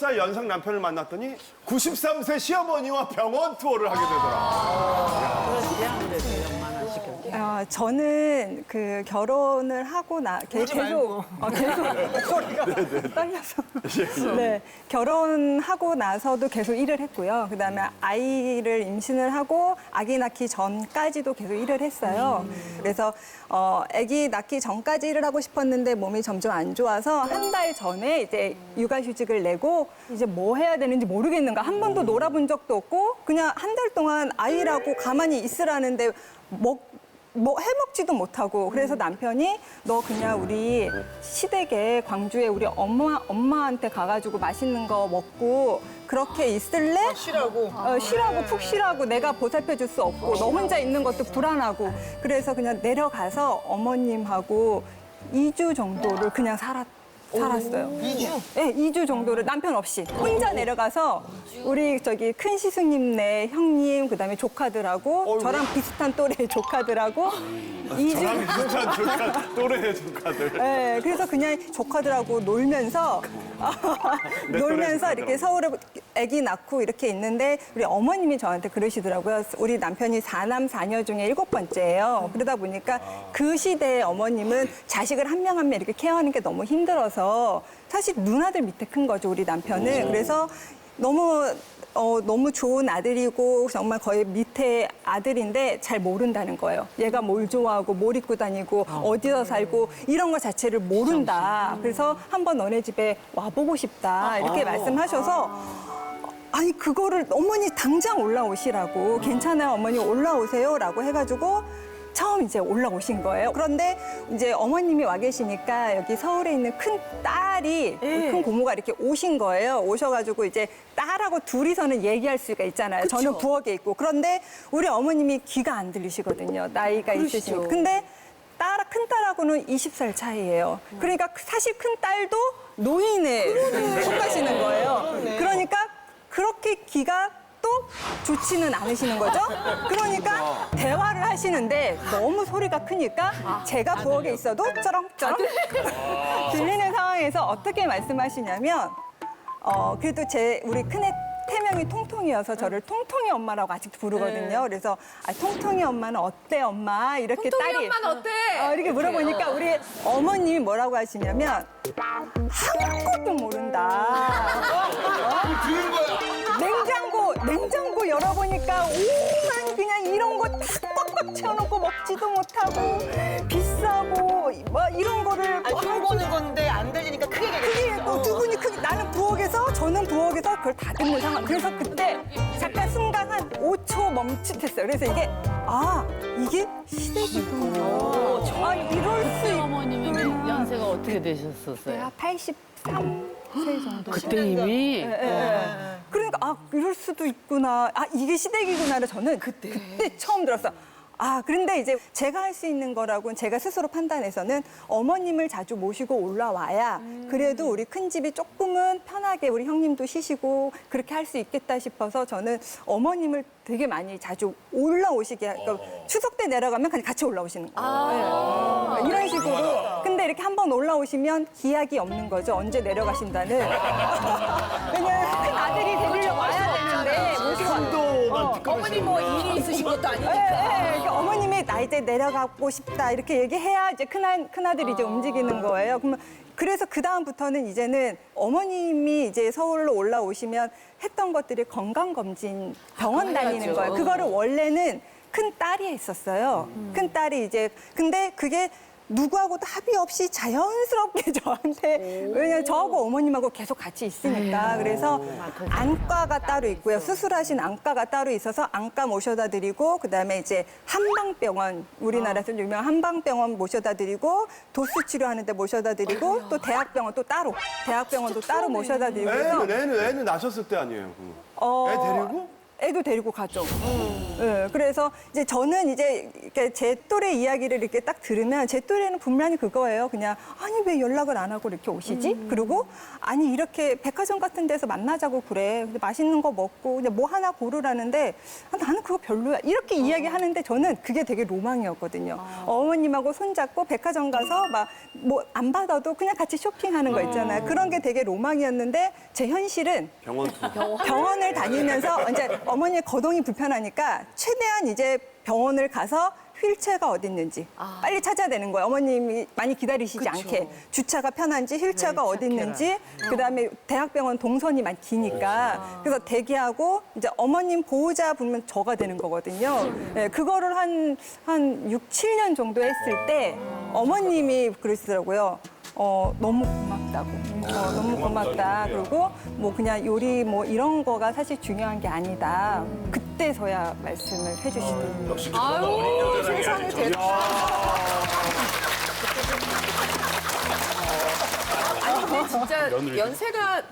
90살 연상 남편을 만났더니 93세 시어머니와 병원 투어를 하게 되더라. 저는 그 결혼을 하고 계속 떨려서 네, 결혼하고 나서도 계속 일을 했고요. 그다음에 아이를 임신을 하고 아기 낳기 전까지도 계속 일을 했어요. 그래서 아기 낳기 전까지 일을 하고 싶었는데 몸이 점점 안 좋아서 한 달 전에 이제 육아휴직을 내고 이제 뭐 해야 되는지 모르겠는가 한 번도 놀아본 적도 없고 그냥 한 달 동안 아이라고 가만히 있으라는데 뭐 해먹지도 못하고 그래서 남편이 너 그냥 우리 시댁에 광주에 우리 엄마한테 가가지고 맛있는 거 먹고 그렇게 있을래? 쉬라고. 쉬라고 푹 쉬라고 내가 보살펴줄 수 없고 너 혼자 있는 것도 불안하고 그래서 그냥 내려가서 어머님하고 2주 정도를 그냥 살았어요. 2주? 네, 2주 정도를 남편 없이 혼자 내려가서 우리 저기 큰 스승님네 형님 그다음에 조카들하고 저랑 비슷한 또래의 조카들하고 2주 저랑 비슷한 조카, 또래의 조카들. 네, 그래서 그냥 조카들하고 놀면서 놀면서 이렇게 서울에 아기 낳고 이렇게 있는데 우리 어머님이 저한테 그러시더라고요. 우리 남편이 4남 4녀 중에 7번째예요. 그러다 보니까 그 시대의 어머님은 자식을 한 명 한 명 이렇게 케어하는 게 너무 힘들어서 사실 누나들 밑에 큰 거죠, 우리 남편은. 그래서 너무 좋은 아들이고 정말 거의 밑에 아들인데 잘 모른다는 거예요. 얘가 뭘 좋아하고 뭘 입고 다니고 어디서 살고 이런 거 자체를 모른다. 그래서 한번 너네 집에 와보고 싶다 이렇게 말씀하셔서 아니 그거를 어머니 당장 올라오시라고 괜찮아요 어머니 올라오세요라고 해가지고 처음 이제 올라오신 거예요. 그런데 이제 어머님이 와 계시니까 여기 서울에 있는 큰 딸이 큰 고모가 이렇게 오신 거예요. 오셔가지고 이제 딸하고 둘이서는 얘기할 수가 있잖아요. 그쵸. 저는 부엌에 있고. 그런데 우리 어머님이 귀가 안 들리시거든요. 나이가 있으시고. 근데 큰 딸하고는 20살 차이예요. 그러니까 사실 큰 딸도 노인에 속하시는 거예요. 그러니까 그렇게 귀가 또 좋지는 않으시는 거죠. 그러니까 대화를 하시는데 너무 소리가 크니까 제가 부엌에 있어도 쩌렁쩌렁 들리는 상황에서 어떻게 말씀하시냐면 그래도 우리 큰애 태명이 통통이어서 저를 통통이 엄마라고 아직도 부르거든요. 그래서 통통이 엄마는 어때 엄마 이렇게 통통이 딸이 엄마는 어때? 이렇게 물어보니까 우리 어머님이 뭐라고 하시냐면 아무것도 모른다. 들은 거야. 냉장고 열어보니까 오만 그냥 이런 거 다 꽉꽉 채워놓고 먹지도 못하고 비싸고 뭐 이런 거를 들어보는 건데 안 들리니까 크게 얘기해. 두 분이 크게 저는 부엌에서 그걸 다 듣는 상황. 그래서 그때 잠깐 순간 한 5초 멈칫했어요. 그래서 이게 시댁이구나. 이럴 수 있. 어머님이 연세가 어떻게 되셨었어요? 83세 정도. 그때 이미 그러니까 이럴 수도 있구나. 이게 시댁이구나를 저는 그때 처음 들었어. 그런데 이제 제가 할 수 있는 거라고는 제가 스스로 판단해서는 어머님을 자주 모시고 올라와야 그래도 우리 큰 집이 조금은 편하게 우리 형님도 쉬시고 그렇게 할 수 있겠다 싶어서 저는 어머님을 되게 많이 자주 올라오시게 그러니까 추석 때 내려가면 그냥 같이 올라오시는 거예요. 네. 이런 식으로. 근데 이렇게 한번 올라오시면 기약이 없는 거죠. 언제 내려가신다는. 왜냐면 큰 아들이 데리러 와야 되는데 모시고 한도만 어머니 뭐 일이 있으신 것도 아니니까. 그러니까 어머님이 나 이제 내려가고 싶다 이렇게 얘기해야 이제 큰아들이 이제 움직이는 거예요. 그래서 그 다음부터는 이제는 어머님이 이제 서울로 올라오시면 했던 것들이 건강검진 병원 다니는 거예요. 그거를 원래는 큰 딸이 했었어요. 큰 딸이 이제 근데 그게 누구하고도 합의 없이 자연스럽게 저한테 왜냐면 저하고 어머님하고 계속 같이 있으니까 그래서 안과가 따로 있고요. 수술하신 안과가 따로 있어서 안과 모셔다 드리고 그다음에 이제 한방병원 우리나라에서 유명한 한방병원 모셔다 드리고 도수 치료하는데 모셔다 드리고 또 대학병원도 따로 모셔다 드리고 해서 애는 낳으셨을 때 아니에요? 애 데리고? 애도 데리고 가죠. 예, 그래서 이제 저는 이제 이렇게 제 또래 이야기를 이렇게 딱 들으면 제 또래는 분명히 그거예요. 그냥 아니 왜 연락을 안 하고 이렇게 오시지? 그리고 아니 이렇게 백화점 같은 데서 만나자고 그래. 근데 맛있는 거 먹고 그냥 뭐 하나 고르라는데 아, 나는 그거 별로야. 이렇게 이야기하는데 저는 그게 되게 로망이었거든요. 어머님하고 손잡고 백화점 가서 막 뭐 안 받아도 그냥 같이 쇼핑하는 거 있잖아요. 그런 게 되게 로망이었는데 제 현실은 병원 투어. 병원을 다니면서 이제 어머니의 거동이 불편하니까 최대한 이제 병원을 가서 휠체어가 어디 있는지 빨리 찾아야 되는 거예요. 어머님이 많이 기다리시지 않게 주차가 편한지 휠체어가 어디 있는지 그다음에 대학병원 동선이 많이 기니까 그래서 대기하고 이제 어머님 보호자 부르면 저가 되는 거거든요. 네, 그거를 한 6, 7년 정도 했을 때 어머님이 그러시더라고요. 너무 고맙다고. 너무 고맙다. 그리고 뭐 그냥 요리 뭐 이런 거가 사실 중요한 게 아니다. 그때서야 말씀을 해주시더라고요. 역시 아유, 세상에 대단하다. 아니, 근데 진짜 연세가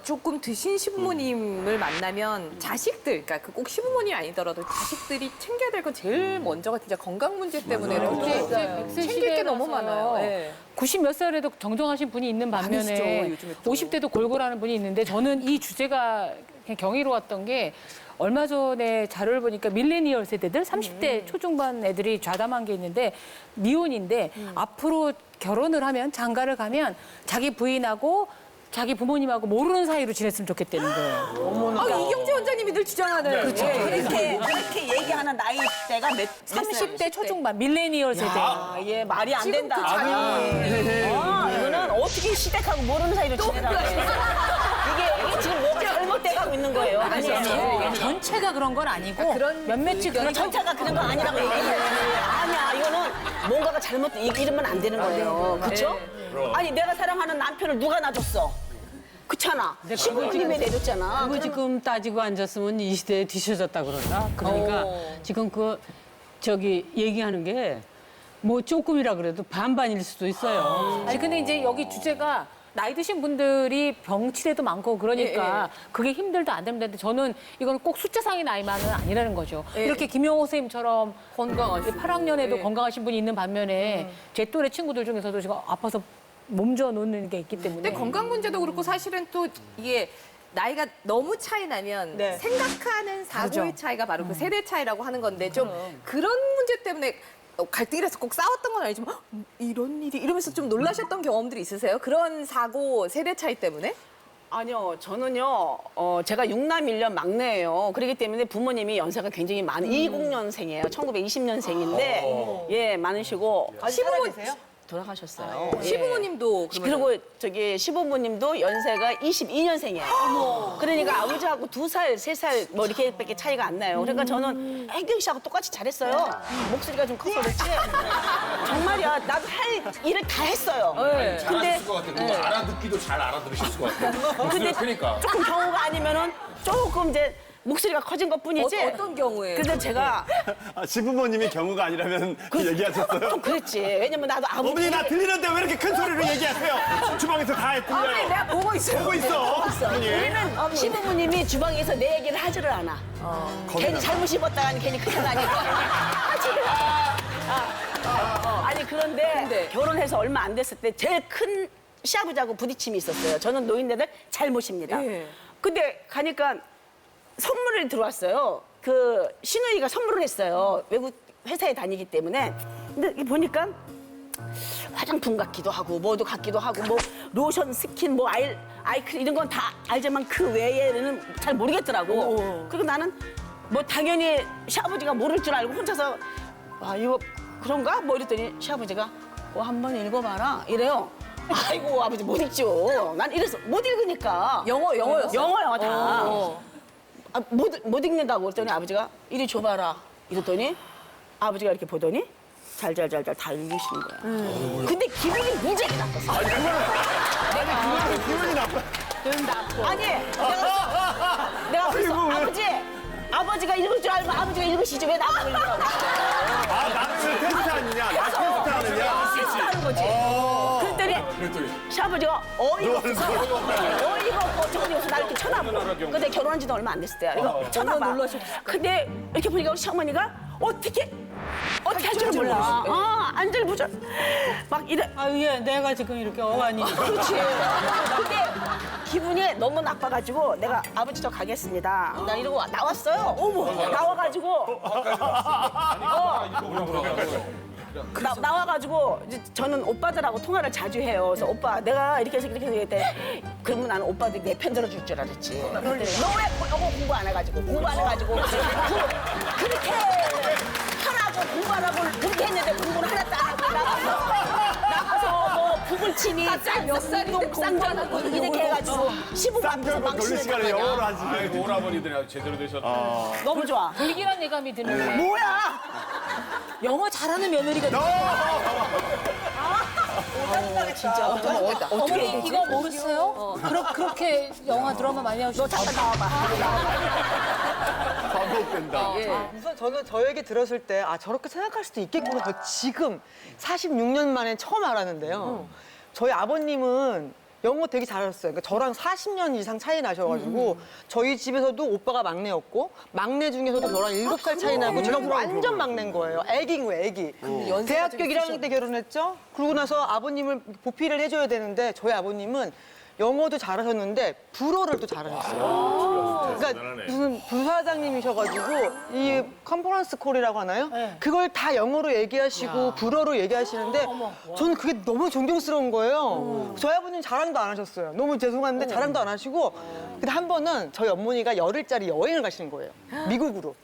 조금 드신 시부모님을 만나면 자식들, 그러니까 꼭 시부모님이 아니더라도 자식들이 챙겨야 될 건 제일 먼저가 진짜 건강 문제 때문에 이렇게 챙길 게 너무 많아요. 네. 90 몇 살에도 정정하신 분이 있는 반면에 많으시죠, 요즘에 또. 50대도 골골하는 분이 있는데 저는 이 주제가 그냥 경이로웠던 게 얼마 전에 자료를 보니까 밀레니얼 세대들 30대 초중반 애들이 좌담한 게 있는데 미혼인데 앞으로 결혼을 하면 장가를 가면 자기 부인하고 자기 부모님하고 모르는 사이로 지냈으면 좋겠다는 거예요. 아, 이경재 원장님이 늘 주장하는. 그렇죠. 그렇게 얘기하는 나이대가 몇 30대 초중반 밀레니얼 세대. 아, 예, 말이 안 된다. 자녀이. 이거는 어떻게 시댁하고 모르는 사이로 지내라고 해. 이게 지금 뭐가 잘못돼가고 있는 거예요. 아니죠. 전체가 그런 건 아니고 몇몇이 그런 전체가 그런 거 아니라고 얘기해요. 아니야, 이거는 뭔가가 잘못, 이러면 안 되는 거예요. 그렇죠? 아니, 내가 사랑하는 남편을 누가 놔줬어? 그렇잖아. 시부모님이 내줬잖아. 그거 지금 따지고 앉았으면 이 시대에 뒤쳐졌다 그러다. 그러니까 지금 저기 얘기하는 게 뭐 조금이라 그래도 반반일 수도 있어요. 아니 근데 이제 여기 주제가 나이 드신 분들이 병치레도 많고 그러니까 그게 힘들다 안 됩니다. 근데 저는 이건 꼭 숫자상의 나이만은 아니라는 거죠. 이렇게 김영호 선생님처럼 건강하신 8학년에도 건강하신 분이 있는 반면에 제 또래 친구들 중에서도 지금 아파서 몸져 놓는 게 있기 때문에. 근데 건강 문제도 그렇고 사실은 또 이게 나이가 너무 차이 나면 네. 생각하는 사고의 차이가 바로 그 세대 차이라고 하는 건데 좀 그런 문제 때문에 갈등이 나서 꼭 싸웠던 건 아니지만 "헉, 이런 일이 이러면서 좀 놀라셨던 경험들이 있으세요? 그런 사고 세대 차이 때문에? 아니요, 저는요, 제가 6남 1녀 막내예요. 그렇기 때문에 부모님이 연세가 굉장히 많은 20년생이에요. 1920년생인데, 예, 많으시고. 시부모 돌아가셨어요. 예. 시부모님도 그러면 그리고 저기 시부모님도 연세가 22년생이에요. 그러니까 아버지하고 2살, 3살 뭐 이렇게밖에 차이가 안 나요. 그러니까 저는 혜경 씨하고 똑같이 잘했어요. 목소리가 좀 커서 그렇지. 정말이야. 나도 할 일을 다 했어요. 근데 잘하실 것 같아요. 그거 알아듣기도 잘 알아들으실 것 같아요. 근데 크니까. 조금 경우가 아니면은 조금 이제 목소리가 커진 것 뿐이지. 어떤 경우에? 근데 제가 아, 시부모님이 경우가 아니라면 얘기하셨어요? 좀 그랬지. 왜냐면 나도 아버지. 어머니 나 들리는데 왜 이렇게 큰 소리로 얘기하세요? 주방에서 다 들려요. 내가 보고 있어요. 보고 있어. 어머니. 우리는 시부모님이 주방에서 내 얘기를 하지를 않아. 괜히 잘못 입었다가는 괜히 큰일 나니까. 하지를 않아. 아니 그런데 결혼해서 얼마 안 됐을 때 제일 큰 시아버지하고 부딪힘이 있었어요. 저는 노인네들 잘 모십니다. 예. 근데 가니까 선물을 들어왔어요. 그 시누이가 선물을 했어요. 외국 회사에 다니기 때문에. 근데 보니까 화장품 같기도 하고 뭐도 같기도 하고 뭐 로션, 스킨, 뭐 아이크림 이런 건 다 알지만 그 외에는 잘 모르겠더라고. 그리고 나는 뭐 당연히 시아버지가 모를 줄 알고 혼자서 아 이거 그런가? 뭐 이랬더니 시아버지가 한번 읽어봐라 이래요. 아이고 아버지 못 읽죠. 난 이래서 못 읽으니까. 영어였어요? 영어야 다. 아, 못 읽는다고 그랬더니 아버지가 이리 줘봐라 이랬더니 아버지가 이렇게 보더니 잘잘잘잘 다 읽으시는 거야. 근데 기분이 무지하게 나빴어. 기분이 나빠. 아니 내가 그래서 아버지가 읽을 줄 알면 아버지가 읽으시지 왜 나만 읽으라고. 아, 나는 왜 테스트 아니냐? 나 테스트 하느냐? 하는 거지. 그랬더니 근데 시아버지가 어이가 없고 저기 여기서 나를 이렇게 쳐다봐. 근데 결혼한 지도 얼마 안 됐을 때야. 이거 쳐다봐. 근데 이렇게 보니까 우리 시어머니가 어떻게 할 줄 몰라. 안절부절 막 이래. 아, 예, 내가 지금 이렇게 어안이. 그렇지. 근데 기분이 너무 나빠가지고 내가 아버지 저 가겠습니다. 나 이러고 나왔어요. 어머, 나와가지고. 나와가지고 이제 저는 오빠들하고 통화를 자주 해요. 그래서 오빠 내가 이렇게 해서 했대. 그러면 나는 오빠들이 내 편 들어줄 줄 알았지. 너 왜 영어 공부 안 해가지고 그렇게 하라고 공부하라고 그렇게 했는데 공부를 하나도 안 하고 나가서 뭐 북을치니 몇 살인데 쌍전하고 이렇게 해가지고 시부부 앞에서 쌍절곤 돌릴 망치는 시간에 거냐. 영어로 하지. 아이고 오라버니들이 아주 제대로 되셨다. 너무 좋아. 불길한 예감이 드는데. 뭐야? 영어 잘하는 며느리가 어머니 이거 모르세요? 그렇게 영화 드라마 많이 하시죠? 잠깐 나와봐. 반복된다. 우선 저는 저 얘기 들었을 때 아 저렇게 생각할 수도 있겠구나. 저 지금 46년 만에 처음 알았는데요. 저희 아버님은 영어 되게 잘하셨어요. 그러니까 저랑 40년 이상 차이 나셔가지고 저희 집에서도 오빠가 막내였고 막내 중에서도 저랑 7살 차이 나고 제가 완전 막내인 거예요. 애기인 거예요, 애기. 대학교 1학년 때 결혼했죠. 그러고 나서 아버님을 보필을 해줘야 되는데 저희 아버님은 영어도 잘하셨는데 불어를 또 잘하셨어요. 그러니까 무슨 부사장님이셔가지고 이 컨퍼런스 콜이라고 하나요? 그걸 다 영어로 얘기하시고 불어로 얘기하시는데 저는 그게 너무 존경스러운 거예요. 저희 아버님 자랑도 안 하셨어요. 너무 죄송한데 자랑도 안 하시고 근데 한 번은 저희 어머니가 열흘짜리 여행을 가시는 거예요. 미국으로.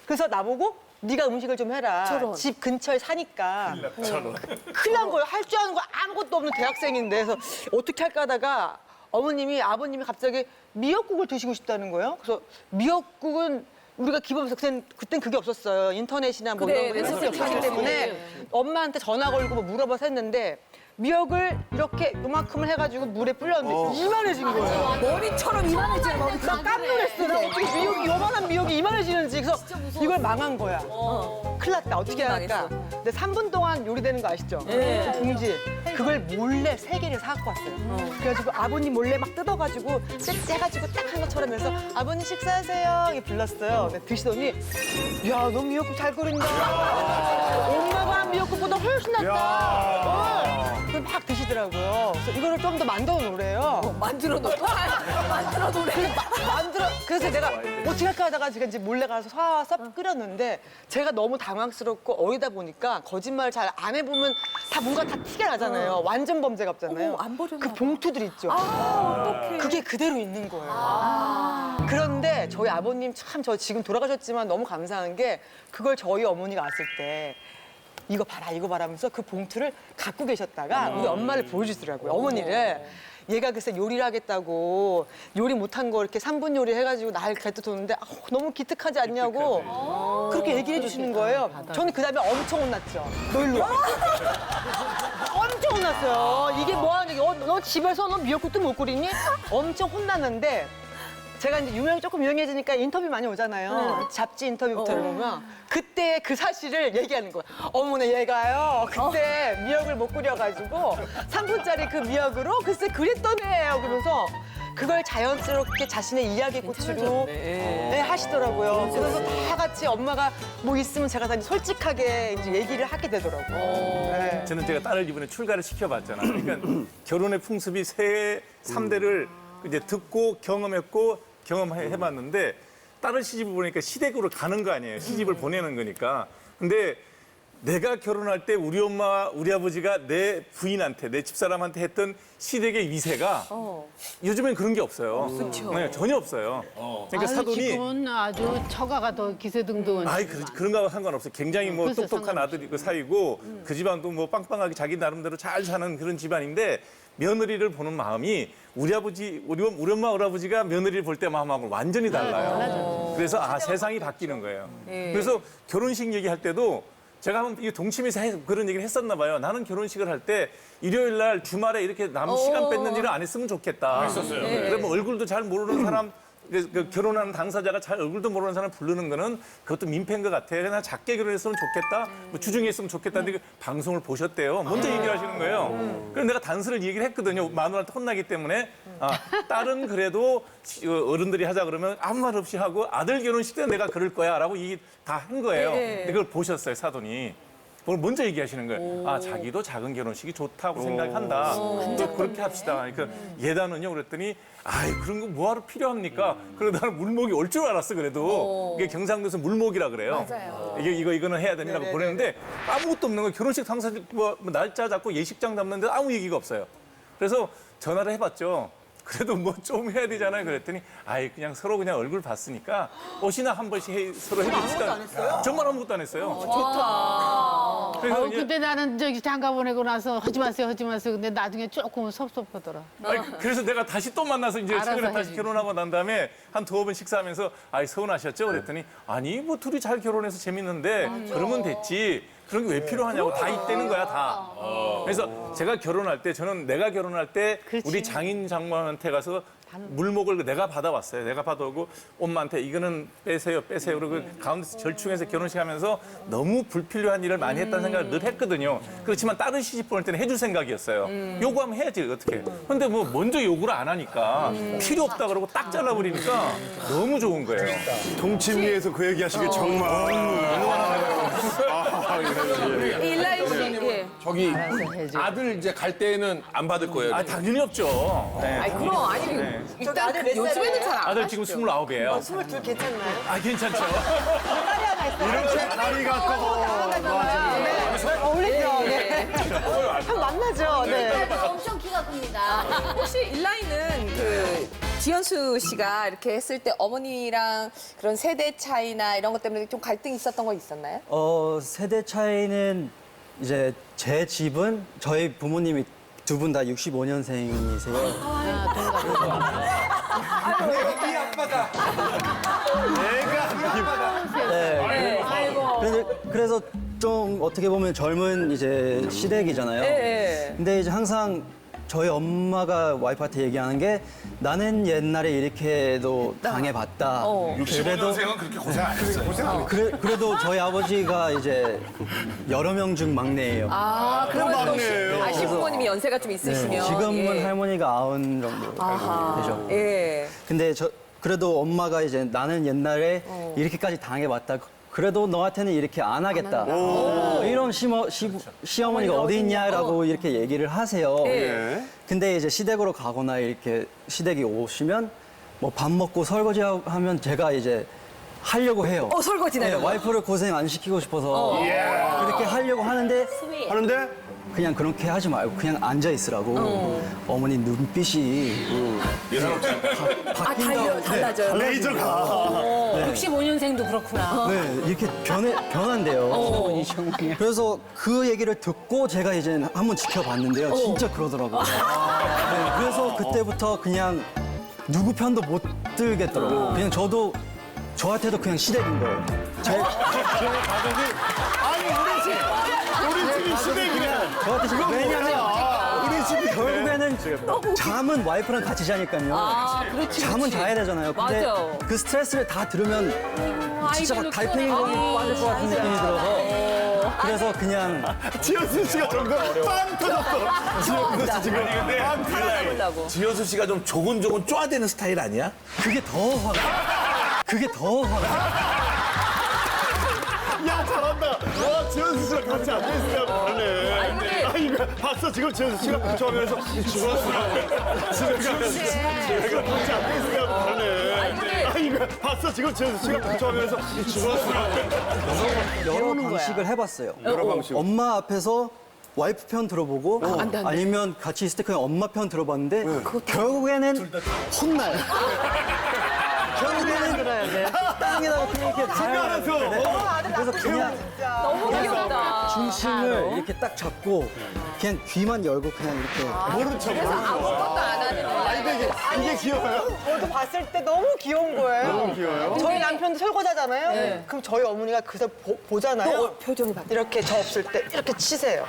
그래서 나보고 네가 음식을 좀 해라. 집 근처에 사니까. 큰일 난 거예요. 할 줄 아는 거 아무것도 없는 대학생인데. 그래서 어떻게 할까 하다가 아버님이 갑자기 미역국을 드시고 싶다는 거예요. 그래서 미역국은 우리가 기본에서 그땐 그게 없었어요. 인터넷이나 뭐 이런 거 레시피 없었기 때문에 엄마한테 전화 걸고 뭐 물어봐서 했는데 미역을 이렇게 요만큼을 해가지고 물에 불렸는데 이만해진 거예요. 머리처럼 이만해지는 머리. 나 깜놀했어. 나 어떻게 미역이 요만한 미역이 이만해지는지. 그래서 이걸 망한 거야. 큰일 났다. 어떻게 해야 할까. 근데 3분 동안 요리되는 거 아시죠? 봉지. 그걸 몰래 3개를 사갖고 왔어요. 그래가지고 아버님 몰래 막 뜯어가지고 째가지고 딱 한 것처럼 해서 아버님 식사하세요. 이렇게 불렀어요. 근데 드시더니 야, 너 미역국 잘 끓인다. 엄마가 한 미역국보다 훨씬 낫다. 그걸 막 드시더라고요. 그래서 이거를 좀 더 만들어 놓으래요. 만들어 놓래. 그래서 내가 어떻게 할까 하다가 제가 이제 몰래 가서 사와서 끓였는데 제가 너무 당황스럽고 어리다 보니까 거짓말 잘 안 해보면 다 뭔가 다 티가 나잖아요. 완전 범죄 같잖아요. 안 버렸나 그 봉투들 있죠. 어떡해. 그게 그대로 있는 거예요. 그런데 저희 아버님 참 저 지금 돌아가셨지만 너무 감사한 게 그걸 저희 어머니가 왔을 때 이거 봐라 하면서 그 봉투를 갖고 계셨다가 우리 엄마를 보여주더라고요. 어머니를. 얘가 글쎄 요리를 하겠다고 요리 못한 거 이렇게 3분 요리 해가지고 날 갖다 줬는데 너무 기특하지 않냐고 그렇게 얘기해 주시는 거예요. 저는 그 다음에 엄청 혼났죠. 너 일로 와. 엄청 혼났어요. 이게 뭐하는 얘기? 너 집에서 너 미역국도 못 끓이니? 엄청 혼났는데 제가 이제 조금 유명해지니까 인터뷰 많이 오잖아요. 잡지 인터뷰부터 보면 그때 그 사실을 얘기하는 거예요. 어머나 얘가요. 그때 미역을 못 끓여가지고 3분짜리 그 미역으로 글쎄 그랬던 애예요. 그러면서 그걸 자연스럽게 자신의 이야기 꽃으로 하시더라고요. 그래서 다 같이 엄마가 뭐 있으면 제가 다 솔직하게 이제 얘기를 하게 되더라고요. 네. 저는 제가 딸을 이번에 출가를 시켜봤잖아요. 그러니까 결혼의 풍습이 3대를 이제 듣고 경험해봤는데 딸을 시집을 보니까 시댁으로 가는 거 아니에요. 시집을 보내는 거니까. 근데 내가 결혼할 때 우리 엄마, 우리 아버지가 내 부인한테, 내 집사람한테 했던 시댁의 위세가 요즘엔 그런 게 없어요. 네, 전혀 없어요. 그러니까 사돈이 지금은 아주 처가가 더 기세등등한. 아이 그런 거하고 상관없어요. 굉장히 뭐 글쎄, 똑똑한 아들이 그 사이고 그 집안도 뭐 빵빵하게 자기 나름대로 잘 사는 그런 집안인데 며느리를 보는 마음이 우리 엄마, 우리 아버지가 며느리를 볼 때 마음하고 완전히 달라요. 그래서 세상이 바뀌는 거예요. 그래서 결혼식 얘기할 때도 제가 한번 이 동치미에서 그런 얘기를 했었나 봐요. 나는 결혼식을 할 때 일요일 날 주말에 이렇게 남 시간 뺏는 일을 안 했으면 좋겠다. 했었어요. 그러면 얼굴도 잘 모르는 사람 그 결혼하는 당사자가 잘 얼굴도 모르는 사람 부르는 거는 그것도 민폐인 것 같아. 그냥 작게 결혼했으면 좋겠다. 뭐 주중에 했으면 좋겠다. 근데 그 방송을 보셨대요. 먼저 얘기를 하시는 거예요. 그래서 내가 단서를 얘기를 했거든요. 마누라한테 혼나기 때문에. 딸은 그래도 어른들이 하자 그러면 아무 말 없이 하고 아들 결혼식 때 내가 그럴 거야 라고 얘기 다 한 거예요. 근데 그걸 보셨어요, 사돈이. 그걸 먼저 얘기하시는 거예요. 자기도 작은 결혼식이 좋다고 생각한다. 그렇게 합시다. 그러니까 예단은요, 그랬더니, 그런 거 뭐하러 필요합니까? 그러고 나는 물목이 올 줄 알았어, 그래도. 이게 경상도에서 물목이라 그래요. 맞아요. 이거는 해야 됩니다라고 보내는데 아무것도 없는 거예요. 결혼식 당사자 뭐 날짜 잡고 예식장 잡는데 아무 얘기가 없어요. 그래서 전화를 해봤죠. 그래도 뭐 좀 해야 되잖아요. 그랬더니 그냥 서로 그냥 얼굴 봤으니까 옷이나 한 번씩 서로 해줍시다. 정말 아무것도 안 했어요. 좋다. 그래서 근데 나는 저기 장가 보내고 나서 하지 마세요. 근데 나중에 조금 섭섭하더라. 그래서 내가 다시 또 만나서 이제 알아서 최근에 다시 해야지. 결혼하고 난 다음에 한 두어 번 식사하면서 서운하셨죠? 그랬더니 아니 뭐 둘이 잘 결혼해서 재밌는데 그러면 됐지. 그런 게 왜 필요하냐고 다 있다는 거야 다. 그래서 제가 결혼할 때 저는 내가 결혼할 때 우리 장인 장모한테 가서 물목을 내가 받아왔어요. 내가 받아오고 엄마한테 이거는 빼세요. 그리고 가운데서 절충해서 결혼식 하면서 너무 불필요한 일을 많이 했다는 생각을 늘 했거든요. 그렇지만 다른 시집 보낼 때는 해줄 생각이었어요. 요구하면 해야지 어떻게. 근데 뭐 먼저 요구를 안 하니까 필요 없다 그러고 딱 잘라버리니까 너무 좋은 거예요. 동침리에서 그 얘기 하시길 정말. 일라이 씨. 예. 저기 아들 이제 갈 때는 안 받을 거예요. 당연히 없죠. 네. 그럼 아니 일단 아들 몇 요즘에는 살이에요? 잘 안 아들 지금 29이에요. 22 괜찮나요? 괜찮죠. 이렇게 다리가 커. 어울리죠? 네. 형 만나죠? 네. 엄청 키가 큽니다. 혹시 일라이는 그 지연수 씨가 이렇게 했을 때 어머니랑 그런 세대 차이나 이런 것 때문에 좀 갈등이 있었던 거 있었나요? 세대 차이는 이제 제 집은 저희 부모님이 두 분 다 65년생이세요. 이 아빠다. 그래서 좀 어떻게 보면 젊은 이제 시댁이잖아요. 네. 근데 이제 항상 저희 엄마가 와이프한테 얘기하는 게 나는 옛날에 이렇게도 당해봤다. 65년생은 그렇게 고생 안 했어요. 그래도 저희 아버지가 이제 여러 명 중 막내예요. 그러면 막내예요. 시부모님이 연세가 좀 있으시면 지금은 예. 할머니가 90 정도 되죠. 예. 근데 그래도 엄마가 이제 나는 옛날에 이렇게까지 당해봤다. 그래도 너한테는 이렇게 안 하겠다. 이런 시어머니가 어디 있냐라고 이렇게 얘기를 하세요. 근데 이제 시댁으로 가거나 이렇게 시댁이 오시면 뭐 밥 먹고 설거지 하면 제가 이제 하려고 해요. 설거지네요. 와이프를 고생 안 시키고 싶어서 그렇게 하려고 하는데 그냥 그렇게 하지 말고 그냥 앉아 있으라고 어머니 눈빛이 바뀐다고. 달라져요. 레이저가. 65년생도 그렇구나. 네, 이렇게 변한대요. 그래서 그 얘기를 듣고 제가 이제 한번 지켜봤는데요. 진짜 그러더라고요. 네, 그래서 그때부터 그냥 누구 편도 못 들겠더라고요. 그냥 저한테도 그냥 시댁인 거예요. 우리 집이 시댁이래. 저한테 지금 왜냐면 우리 집이 결국에는 잠은 와이프랑 같이 자니까요. 그렇지. 잠은 자야 되잖아요. 근데 맞아. 그 스트레스를 다 들으면 진짜 막 달팽이 거기 빠질 것 같은 느낌이 들어서 그래서 그냥 지현수 씨가 정말 빵 터졌어. 지현수 씨 지금 빵 터졌어. 지효수 씨가 좀 조곤조곤 쪼아대는 스타일 아니야? 그게 더 화가 야 잘한다. 와 지현수 씨랑 같이 앉아있으면 잘하네. 이거 봤어 지금 지현수 씨가 부처하면서 죽었어. 지금 같이 앉아있으면 잘하네. 이거 봤어 지금 지현수 씨가 부처하면서 죽었어. 여러 방식을 해봤어요. 여러 방식. 엄마 앞에서 와이프 편 들어보고 아니면 같이 있을 때 그냥 엄마 편 들어봤는데 결국에는 혼나요. 결국에는 들어야 돼. 땅에다가 그냥 이렇게 가요. 그래서 그냥 너무 귀엽다. 중심을 이렇게 딱 잡고 그냥 귀만 열고 그냥 이렇게 모른 척. 아무것도 안 하는 거야. 아니, 근데 이게 귀여워요? 저도 봤을 때 너무 귀여운 거예요. 너무 귀여워요? 저희 남편도 설거지하잖아요. 그럼 저희 어머니가 그래서 보잖아요. 표정이 이렇게 저 없을 때 이렇게 치세요.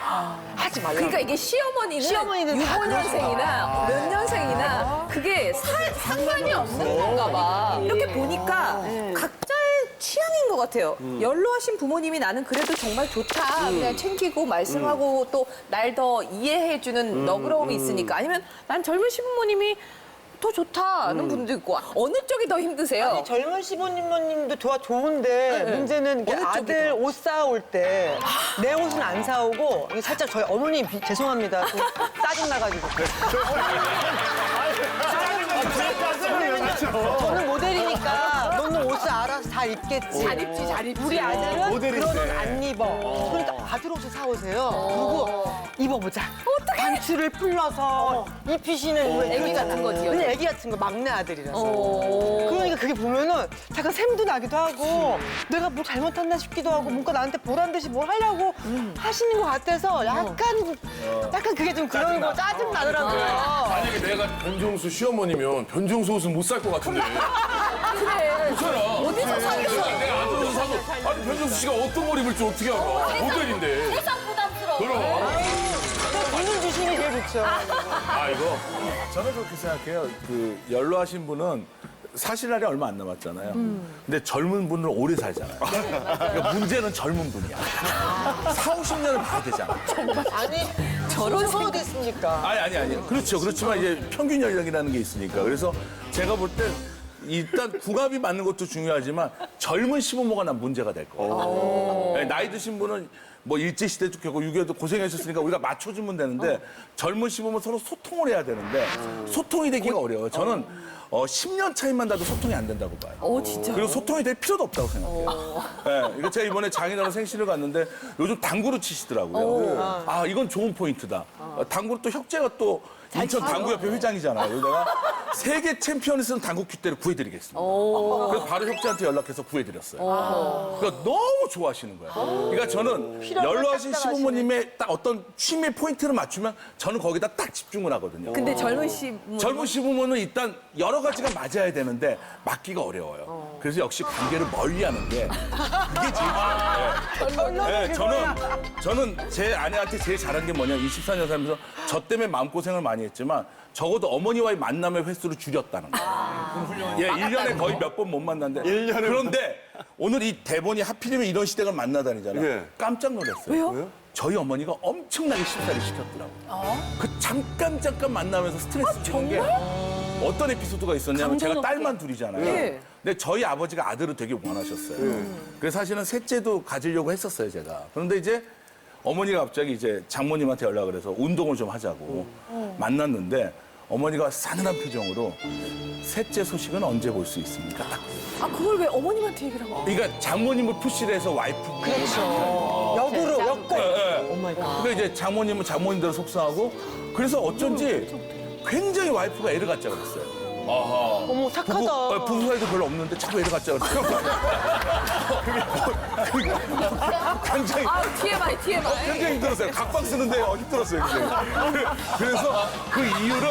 하지 말라고. 그러니까 이게 시어머니는 시어머니는 다 65년생이나 몇 년생이나 그게 상관이 없는 건가 봐. 이렇게 보니까 각자의 취향인 것 같아요. 연로하신 부모님이 나는 그래도 정말 좋다. 그냥 챙기고 말씀하고 또 날 더 이해해주는 너그러움이 있으니까. 아니면 난 젊은 시부모님이 더 좋다는 분도 있고. 어느 쪽이 더 힘드세요? 아니, 젊은 시부모님도 좋은데 문제는 이게 어느 쪽이 아들 더? 옷 사올 때 내 옷은 안 사오고 이게 살짝 저희 어머님 죄송합니다. 좀 짜증 나가지고. 저는 모델이니까 너는 옷을 알아서 잘 입겠지. 잘 입지, 잘 입지. 우리 아들은 모델인데. 그런 옷 안 입어. 그러니까 아들 옷을 사오세요. 그리고 입어보자. 단추를 풀러서 입히시는 애기 같은 거지요. 그냥 애기 같은 거 막내 아들이라서. 그러니까 그게 보면은 잠깐 샘도 나기도 하고 내가 뭐 잘못했나 싶기도 하고 뭔가 나한테 보란 듯이 뭘 하려고 하시는 것 같아서 약간 그게 좀 그런 거 짜증 나더라고요. 만약에 내가 변종수 시어머니면 변종수 옷은 못 살 것 같은데. 그래. 그렇잖아. 어디서 사겠어? 내가 아들 옷을 사도 아니 변종수 씨가 어떤 걸 입을지 어떻게 알아? 모델인데. 세상 부담스러워. 그럼. 돈을 주시는 게 제일 좋죠. 아 이거. 저는 그렇게 생각해요. 그 연로하신 분은 사실 날이 얼마 안 남았잖아요. 근데 젊은 분은 오래 살잖아요. 그러니까 문제는 젊은 분이야. 4, 50년을 봐야 되잖아. 아니 저런 생각 됐습니까? 아니. 그렇죠. 그렇지만 이제 평균 연령이라는 게 있으니까. 그래서 제가 볼 때 일단 궁합이 맞는 것도 중요하지만 젊은 시부모가 난 문제가 될 거예요. 나이 드신 분은 뭐 일제시대도 겪고 6.25도 고생하셨으니까 우리가 맞춰주면 되는데 젊은 시부모 서로 소통을 해야 되는데 소통이 되기가 어려워요. 저는 10년 차이만 나도 소통이 안 된다고 봐요. 진짜. 그리고 소통이 될 필요도 없다고 생각해요. 네, 이거 제가 이번에 장인어른 생신을 갔는데 요즘 당구를 치시더라고요. 아, 이건 좋은 포인트다. 당구를 또 혁재가 또 인천 당구협회 회장이잖아요. 그래서 내가 세계 챔피언이 쓰는 당구 퀴대를 구해드리겠습니다. 그래서 바로 혁재한테 연락해서 구해드렸어요. 그러니까 너무 좋아하시는 거예요. 그러니까 저는 연로하신 시부모님의 딱 어떤 취미 포인트를 맞추면 저는 거기다 딱 집중을 하거든요. 근데 젊은 시부모. 젊은 시부모는 일단 여러 가지가 맞아야 되는데 맞기가 어려워요. 그래서 역시 관계를 멀리하는 게 그게 제일 중요해요. 네, 저는 제 아내한테 제일 잘한 게 뭐냐 24년 살면서 저 때문에 마음고생을 많이 했지만 적어도 어머니와의 만남의 횟수를 줄였다는 거예요. 예, 1년에 거의 몇 번 못 만났는데. 그런데 오늘 이 대본이 하필이면 이런 시댁을 만나다니잖아요. 예. 깜짝 놀랐어요. 왜요? 저희 어머니가 엄청나게 식사를 시켰더라고요. 그 잠깐 만나면서 스트레스 주는 게 어떤 에피소드가 있었냐면 제가 딸만 둘이잖아요. 예. 근데 저희 아버지가 아들을 되게 원하셨어요. 그래서 사실은 셋째도 가지려고 했었어요, 제가. 그런데 이제 어머니가 갑자기 이제 장모님한테 연락을 해서 운동을 좀 하자고 만났는데 어머니가 싸늘한 표정으로 셋째 소식은 언제 볼 수 있습니까? 딱. 아, 그걸 왜 어머님한테 얘기를 하고? 그러니까 장모님을 푸시를 해서 와이프. 그렇죠. 역으로 역고. 근데 이제 장모님은 장모님대로 속상하고 그래서 어쩐지 굉장히 와이프가 애를 갖자 그랬어요. 어머 착하다. 부부 사이도 별로 없는데 자꾸 애를 갖자 그랬어요. 그게 굉장히 아, TMI. 굉장히 힘들었어요. 각방 쓰는데 힘들었어요. 굉장히. 그래서 그 이유를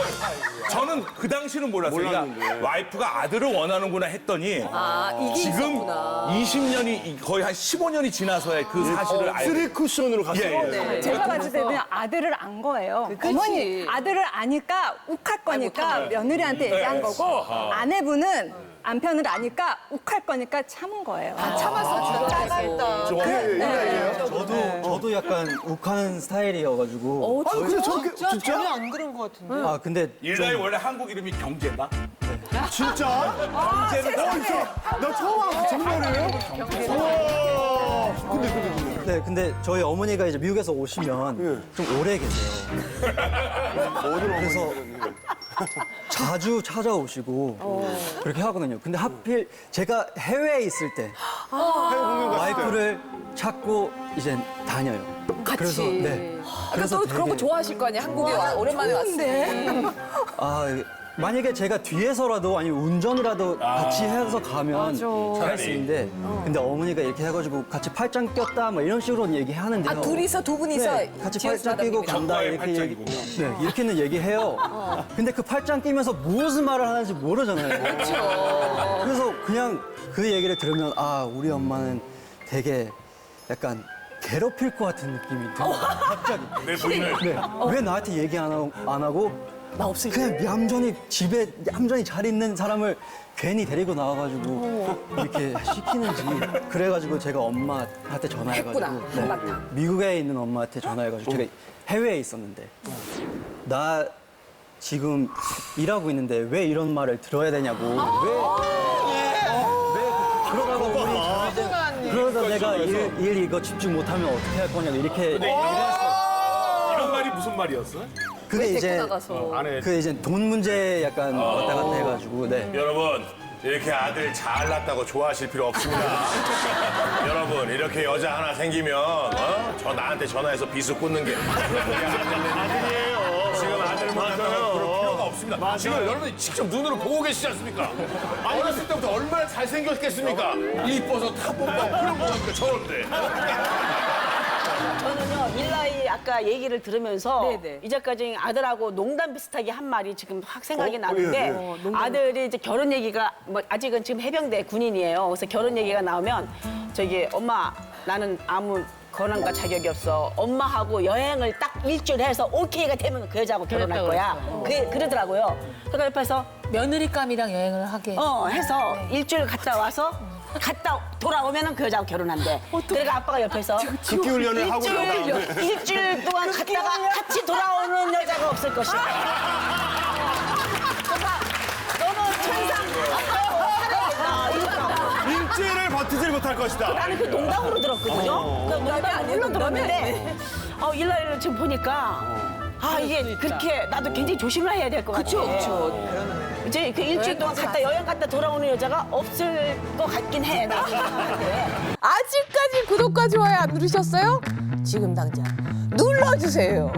저는 그 당시는 몰랐어요. 그러니까 와이프가 아들을 원하는구나 했더니 이게 지금 있었구나. 20년이 거의 한 15년이 지나서야 그 사실을 알고. 쓰리 쿠션으로 갔어요. 네. 제가 봤을 때는 아들을 안 거예요. 그치. 어머니 아들을 아니까 욱할 거니까 며느리한테 얘기한 거고 아내분은 남편을 아니까 욱할 거니까 참은 거예요. 참았어, 저도 약간 욱하는 스타일이어가지고 근데 저렇게 전혀 안 그런 것 같은데. 아 근데 일라이 원래 한국 이름이 경제인가? 진짜? 나 처음 알았어. 정말이에요? 우와. 근데. 근데 저희 어머니가 이제 미국에서 오시면 좀 오래 계세요. 그래서 자주 찾아오시고 그렇게 하거든요. 근데 하필 제가 해외에 있을 때 와이프를 찾고 이제 다녀요. 같이. 그래서 그래서 또 그런 거 좋아하실 거 아니야, 한국에 와. 오랜만에 왔으니. 아 만약에 제가 뒤에서라도 아니면 운전이라도 같이 해서 가면 할 수 있는데 근데 어머니가 이렇게 해가지고 같이 팔짱 꼈다 뭐 이런 식으로 얘기하는데요. 아, 둘이서 두 분이서 네, 같이 팔짱 끼고 간다 적과의 이렇게 팔짱이고. 네, 이렇게는 얘기해요. 근데 그 팔짱 끼면서 무슨 말을 하는지 모르잖아요. 그래서 그냥 그 얘기를 들으면 아 우리 엄마는 되게 약간 괴롭힐 것 같은 느낌이 들어요. 갑자기. 내 부인을. 네. 왜 나한테 얘기 안 하고 나 없을 그냥 얌전히 집에 얌전히 잘 있는 사람을 괜히 데리고 나와가지고 이렇게 시키는지 그래가지고 제가 엄마한테 전화해가지고 했구나, 미국에 있는 엄마한테 전화해가지고 제가 해외에 있었는데 나 지금 일하고 있는데 왜 이런 말을 들어야 되냐고 왜 그러다가 우리 그러다 내가 일 이거 집중 못하면 어떻게 할 거냐고 이렇게 얘기를 했어. 이런 말이 무슨 말이었어? 그게 이제 안에 그 이제 돈 문제 약간 왔다 갔다 해가지고 네. 여러분 이렇게 아들 잘 낳았다고 좋아하실 필요 없습니다. 여러분 이렇게 여자 하나 생기면 저 나한테 전화해서 비수 꽂는 게 아들이에요. 지금 아들 만나면 그럴 필요가 없습니다. 지금 여러분이 직접 눈으로 보고 계시지 않습니까? 어렸을 때부터 얼마나 잘생겼겠습니까? 이뻐서 타보고 그런 거니까 저런데. 저는요 일라이 아까 얘기를 들으면서 네네. 이제까지 아들하고 농담 비슷하게 한 말이 지금 확 생각이 나는데 아들이 이제 결혼 얘기가 뭐 아직은 지금 해병대 군인이에요. 그래서 결혼 얘기가 나오면 저기 엄마 나는 아무 권한과 자격이 없어. 엄마하고 여행을 딱 일주일 해서 오케이가 되면 그 여자하고 결혼할 거야. 그러더라고요. 그러니까 옆에서 며느리감이랑 여행을 하게. 해서 일주일 갔다 와서 갔다 돌아오면은 그 여자하고 결혼한대. 그러니까 아빠가 옆에서 극기 훈련을 하고 일주일 동안 갔다가 같이 돌아오는 여자가 없을 것이다. 그러니까 너는 천상 살아야겠다. 이러더라고. 일주일을 버티질 못할 것이다. 나는 그 농담으로 들었거든요. 그 농담으로 들었는데 일라이를 지금 보니까 이게 그렇게 나도 굉장히 조심을 해야 될 것 같아. 그렇죠. 이제 그 일주일 동안 갔다 여행 갔다 돌아오는 여자가 없을 것 같긴 해. 나 생각하는데. 아직까지 구독과 좋아요 안 누르셨어요? 지금 당장 눌러주세요.